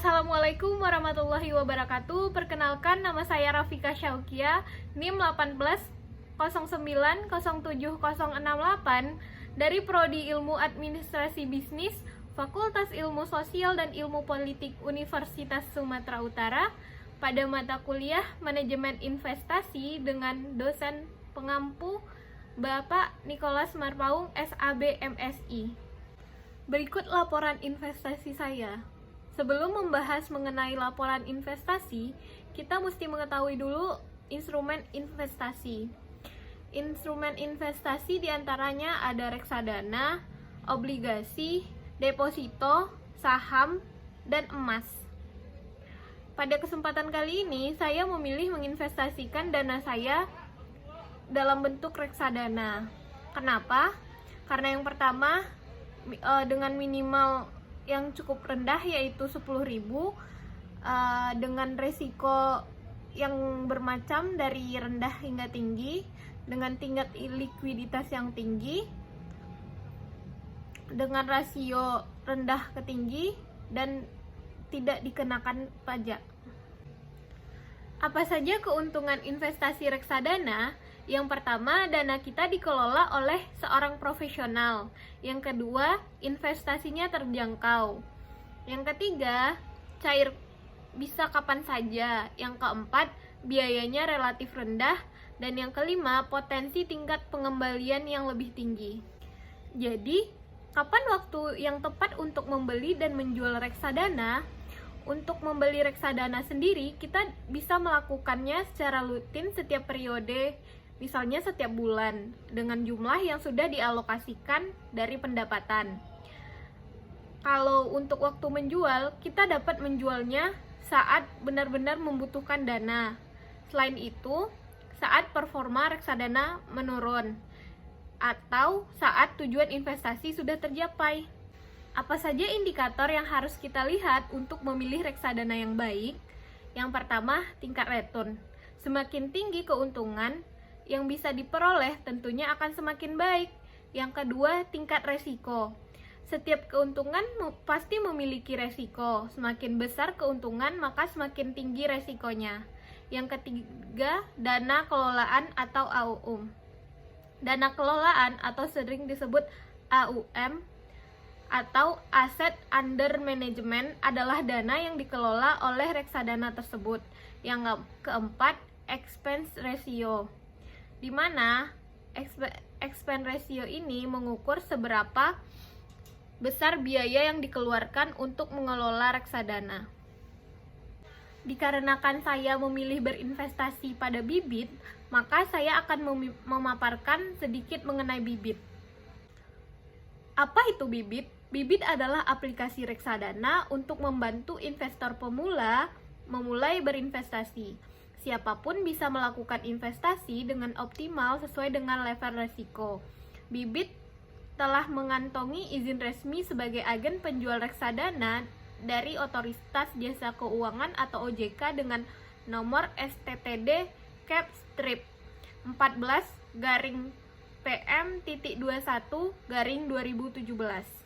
Assalamualaikum warahmatullahi wabarakatuh. Perkenalkan, nama saya Rafika Syaukia, NIM 1809070068 dari Prodi Ilmu Administrasi Bisnis, Fakultas Ilmu Sosial dan Ilmu Politik Universitas Sumatera Utara, pada mata kuliah Manajemen Investasi dengan dosen pengampu Bapak Nikolas Marpaung, SAB MSI. Berikut laporan investasi saya. Sebelum membahas mengenai laporan investasi, kita mesti mengetahui dulu instrumen investasi. Instrumen investasi diantaranya ada reksadana, obligasi, deposito, saham, dan emas. Pada kesempatan kali ini, saya memilih menginvestasikan dana saya dalam bentuk reksadana. Kenapa? Karena yang pertama, dengan minimal yang cukup rendah yaitu 10.000 dengan resiko yang bermacam dari rendah hingga tinggi, dengan tingkat likuiditas yang tinggi, dengan rasio rendah ke tinggi, dan tidak dikenakan pajak. Apa saja keuntungan investasi reksadana? Yang pertama, dana kita dikelola oleh seorang profesional. Yang kedua, investasinya terjangkau. Yang ketiga, cair bisa kapan saja. Yang keempat, biayanya relatif rendah. Dan yang kelima, potensi tingkat pengembalian yang lebih tinggi. Jadi, kapan waktu yang tepat untuk membeli dan menjual reksadana? Untuk membeli reksadana sendiri, kita bisa melakukannya secara rutin setiap periode, misalnya setiap bulan, dengan jumlah yang sudah dialokasikan dari pendapatan. Kalau untuk waktu menjual, kita dapat menjualnya saat benar-benar membutuhkan dana. Selain itu, saat performa reksadana menurun, atau saat tujuan investasi sudah tercapai. Apa saja indikator yang harus kita lihat untuk memilih reksadana yang baik? Yang pertama, tingkat return. Semakin tinggi keuntungan yang bisa diperoleh, tentunya akan semakin baik. Yang kedua, tingkat resiko. Setiap keuntungan pasti memiliki resiko. Semakin besar keuntungan, maka semakin tinggi resikonya. Yang ketiga, dana kelolaan atau AUM. Dana kelolaan atau sering disebut AUM atau Asset Under Management adalah dana yang dikelola oleh reksadana tersebut. Yang keempat, expense ratio, di mana expense ratio ini mengukur seberapa besar biaya yang dikeluarkan untuk mengelola reksadana. Dikarenakan saya memilih berinvestasi pada bibit, maka saya akan memaparkan sedikit mengenai bibit. Apa itu bibit? Bibit adalah aplikasi reksadana untuk membantu investor pemula memulai berinvestasi. Siapapun bisa melakukan investasi dengan optimal sesuai dengan level resiko. Bibit telah mengantongi izin resmi sebagai agen penjual reksadana dari Otoritas Jasa Keuangan atau OJK dengan nomor STTD Cap Strip 14-PM.21-2017.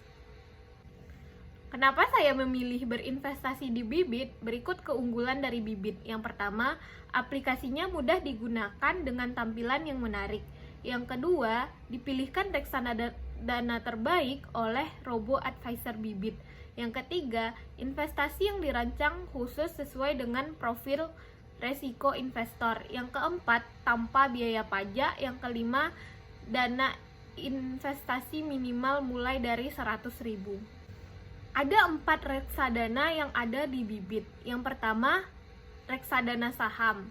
Kenapa saya memilih berinvestasi di bibit? Berikut keunggulan dari bibit. Yang pertama, aplikasinya mudah digunakan dengan tampilan yang menarik. Yang kedua, dipilihkan reksadana terbaik oleh robo advisor bibit. Yang ketiga, investasi yang dirancang khusus sesuai dengan profil resiko investor. Yang keempat, tanpa biaya pajak. Yang kelima, dana investasi minimal mulai dari 100.000. Ada 4 reksadana yang ada di bibit. Yang pertama, reksadana saham.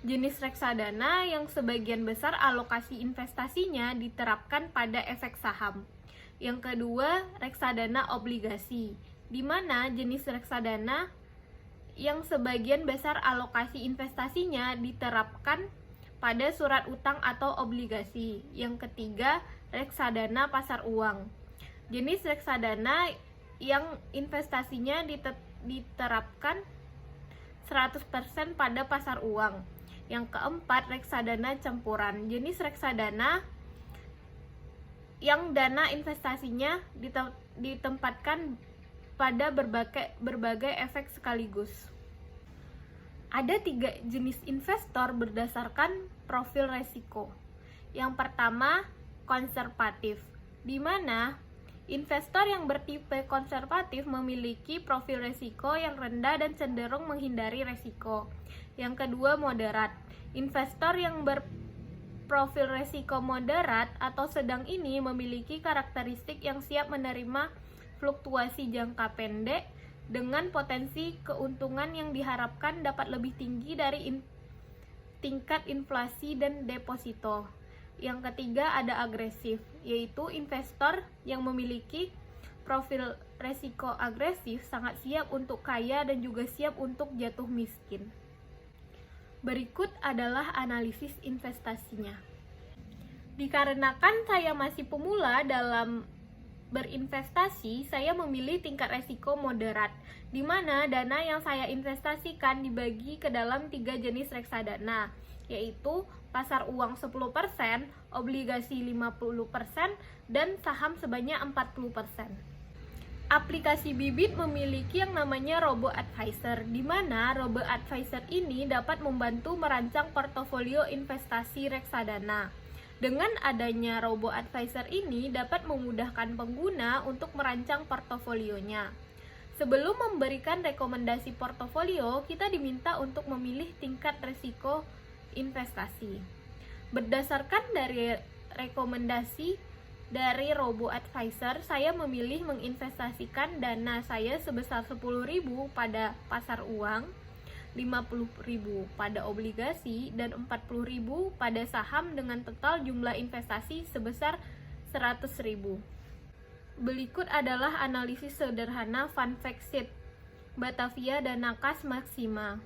Jenis reksadana yang sebagian besar alokasi investasinya diterapkan pada efek saham. Yang kedua, reksadana obligasi, di mana jenis reksadana yang sebagian besar alokasi investasinya diterapkan pada surat utang atau obligasi. Yang ketiga, reksadana pasar uang. Jenis reksadana yang investasinya diterapkan 100% pada pasar uang. Yang keempat, reksadana campuran. Jenis reksadana yang dana investasinya ditempatkan pada berbagai efek sekaligus. Ada 3 jenis investor berdasarkan profil resiko. Yang pertama, konservatif, di mana investor yang bertipe konservatif memiliki profil resiko yang rendah dan cenderung menghindari resiko. Yang kedua, moderat. Investor yang berprofil resiko moderat atau sedang ini memiliki karakteristik yang siap menerima fluktuasi jangka pendek dengan potensi keuntungan yang diharapkan dapat lebih tinggi dari tingkat inflasi dan deposito. Yang ketiga, ada agresif, yaitu investor yang memiliki profil resiko agresif sangat siap untuk kaya dan juga siap untuk jatuh miskin. Berikut adalah analisis investasinya. Dikarenakan saya masih pemula dalam berinvestasi, saya memilih tingkat resiko moderat, di mana dana yang saya investasikan dibagi ke dalam 3 jenis reksadana, yaitu pasar uang 10%, obligasi 50%, dan saham sebanyak 40%. Aplikasi Bibit memiliki yang namanya Robo-Advisor, di mana Robo-Advisor ini dapat membantu merancang portofolio investasi reksadana. Dengan adanya Robo-Advisor ini dapat memudahkan pengguna untuk merancang portofolionya. Sebelum memberikan rekomendasi portofolio, kita diminta untuk memilih tingkat risiko investasi. Berdasarkan dari rekomendasi dari Robo-Advisor, saya memilih menginvestasikan dana saya sebesar 10.000 pada pasar uang, 50.000 pada obligasi, dan 40.000 pada saham dengan total jumlah investasi sebesar 100.000. Berikut adalah analisis sederhana Fund Fact Sheet Batavia Dana Kas Maksima.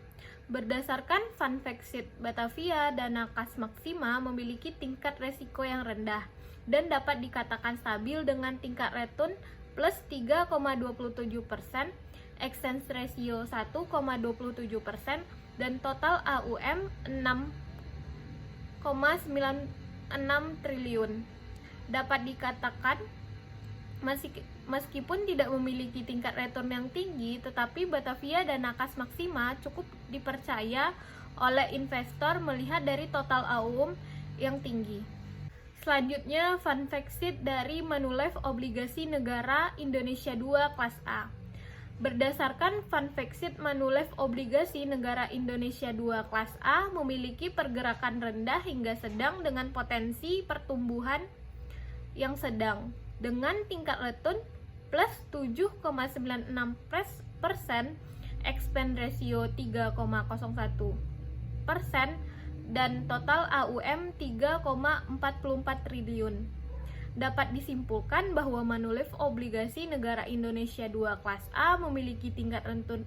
Berdasarkan Fund Fact Sheet Batavia, Dana Kas Maksima memiliki tingkat resiko yang rendah dan dapat dikatakan stabil dengan tingkat return plus 3,27%, exchange ratio 1,27%, dan total AUM 6,96 triliun. Dapat dikatakan meskipun tidak memiliki tingkat return yang tinggi, tetapi Batavia Dana Kas Maksima cukup dipercaya oleh investor melihat dari total AUM yang tinggi. Selanjutnya, Fund Fact Sheet dari Manulife Obligasi Negara Indonesia 2 Kelas A. Berdasarkan Fund Fact Sheet Manulife Obligasi Negara Indonesia 2 Kelas A memiliki pergerakan rendah hingga sedang dengan potensi pertumbuhan yang sedang, dengan tingkat return plus 7,96%, expense ratio 3,01%, dan total AUM 3,44 triliun. Dapat disimpulkan bahwa Manulife Obligasi Negara Indonesia 2 Kelas A memiliki tingkat return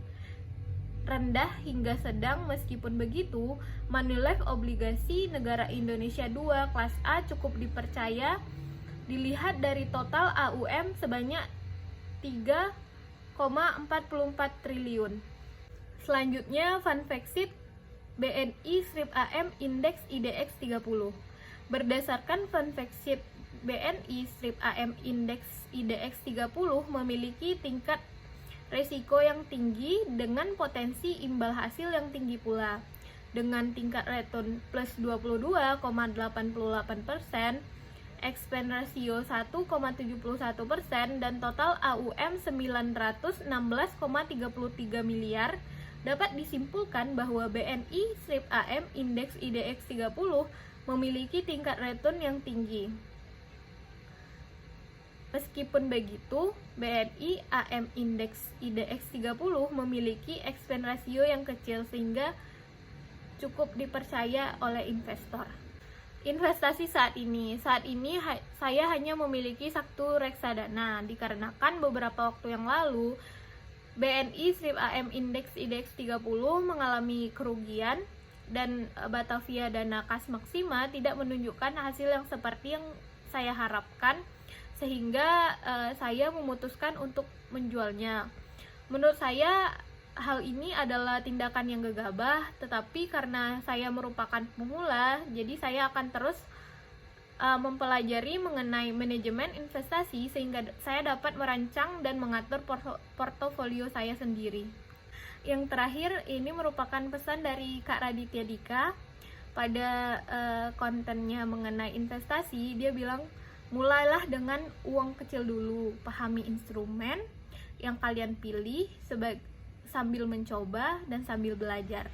rendah hingga sedang. Meskipun begitu, Manulife Obligasi Negara Indonesia 2 Kelas A cukup dipercaya dilihat dari total AUM sebanyak 3,44 triliun. Selanjutnya, Fund Fact Sheet BNI Strip AM Index IDX 30. Berdasarkan Fund Fact Sheet BNI Strip AM Index IDX 30 memiliki tingkat risiko yang tinggi dengan potensi imbal hasil yang tinggi pula, dengan tingkat return plus 22,88%, expense ratio 1,71%, dan total AUM 916,33 miliar. Dapat disimpulkan bahwa BNI Strip AM Index IDX 30 memiliki tingkat return yang tinggi. Meskipun begitu, BNI AM Index IDX 30 memiliki expense ratio yang kecil sehingga cukup dipercaya oleh investor. Investasi saat ini saya hanya memiliki satu reksadana, dikarenakan beberapa waktu yang lalu BNI Strip AM Index IDX 30 mengalami kerugian dan Batavia Dana Kas Maksima tidak menunjukkan hasil yang seperti yang saya harapkan, sehingga saya memutuskan untuk menjualnya. Menurut saya hal ini adalah tindakan yang gegabah, tetapi karena saya merupakan pemula, jadi saya akan terus mempelajari mengenai manajemen investasi sehingga saya dapat merancang dan mengatur portofolio saya sendiri. Yang terakhir, ini merupakan pesan dari Kak Raditya Dika pada kontennya mengenai investasi. Dia bilang, mulailah dengan uang kecil dulu, pahami instrumen yang kalian pilih sambil mencoba dan sambil belajar.